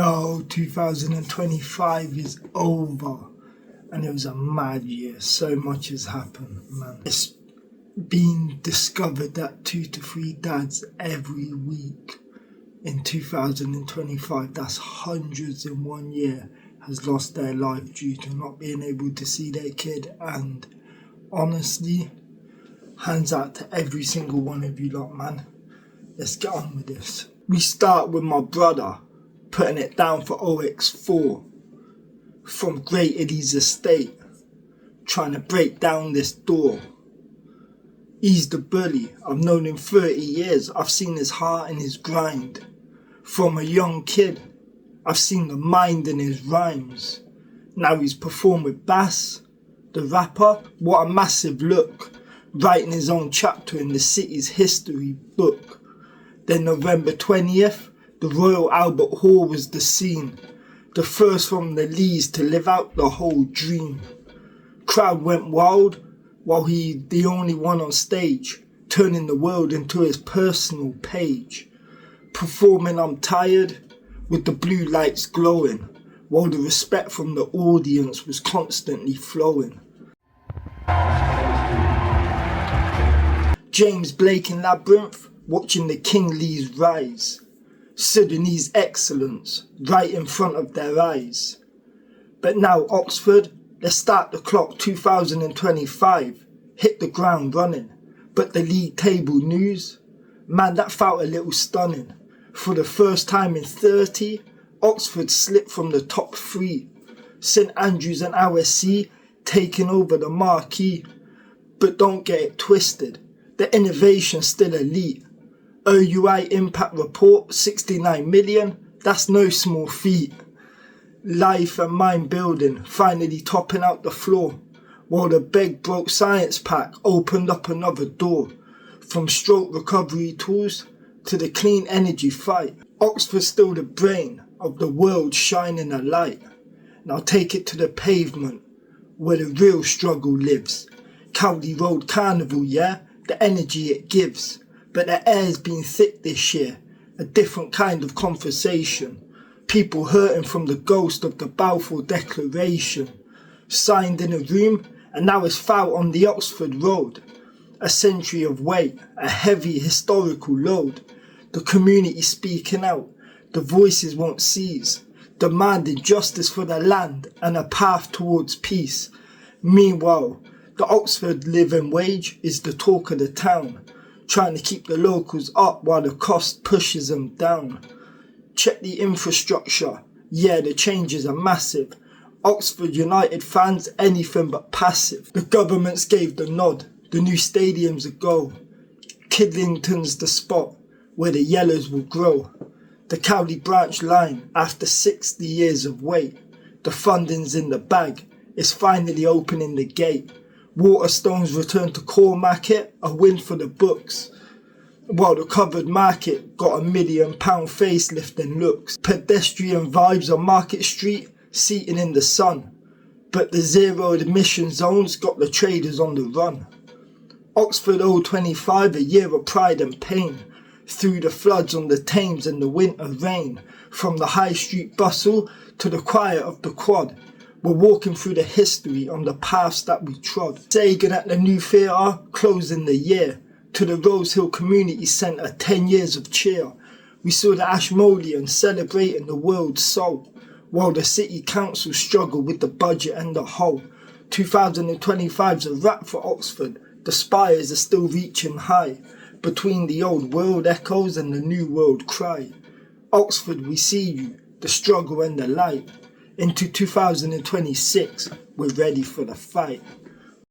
Oh, 2025 is over, and it was a mad year. So much has happened, man. It's been discovered that 2 to 3 dads every week in 2025, that's hundreds in 1 year, has lost their life due to not being able to see their kid. And honestly, hands out to every single one of you lot, man. Let's get on with this. We start with my brother putting it down for OX4 from Great Eddie's estate, trying to break down this door. He's the bully. I've known him 30 years. I've seen his heart and his grind. From a young kid, I've seen the mind in his rhymes. Now he's performed with Bass, the rapper. What a massive look. Writing his own chapter in the city's history book. Then November 20th, the Royal Albert Hall was the scene. The first from the Lees to live out the whole dream. Crowd went wild, while he the only one on stage, turning the world into his personal page. Performing I'm Tired, with the blue lights glowing, while the respect from the audience was constantly flowing. James Blake in Labyrinth, watching the King Lees rise. Sudanese excellence, right in front of their eyes. But now Oxford, let's start the clock. 2025, hit the ground running. But the league table news, man, that felt a little stunning. For the first time in 30, Oxford slipped from the top 3. St Andrews and OSC taking over the marquee. But don't get it twisted, the innovation's still elite. OUI impact report, 69 million, that's no small feat. Life and mind building, finally topping out the floor, while the beg broke science pack opened up another door. From stroke recovery tools to the clean energy fight, Oxford's still the brain of the world shining a light. Now take it to the pavement, where the real struggle lives. Cowley Road Carnival, yeah, the energy it gives. But the air's been thick this year, a different kind of conversation. People hurting from the ghost of the Balfour Declaration. Signed in a room, and now it's foul on the Oxford Road. A century of weight, a heavy historical load. The community speaking out, the voices won't cease. Demanding justice for the land and a path towards peace. Meanwhile, the Oxford living wage is the talk of the town. Trying to keep the locals up while the cost pushes them down. Check the infrastructure, yeah, the changes are massive. Oxford United fans anything but passive. The governments gave the nod, the new stadium's a go. Kidlington's the spot where the yellows will grow. The Cowley branch line, after 60 years of wait. The funding's in the bag, it's finally opening the gate. Waterstones return to core market, a win for the books. While the covered market got £1 million facelift and looks. Pedestrian vibes on Market Street, seating in the sun. But the zero admission zones got the traders on the run. Oxford 025, a year of pride and pain. Through the floods on the Thames and the winter rain. From the high street bustle to the quiet of the quad. We're walking through the history on the paths that we trod. Sagan at the new theatre, closing the year. To the Rose Hill Community Centre, 10 years of cheer. We saw the Ashmolean celebrating the world's soul, while the City Council struggle with the budget and the whole. 2025's a wrap for Oxford. The spires are still reaching high, between the old world echoes and the new world cry. Oxford, we see you, the struggle and the light. Into 2026, we're ready for the fight.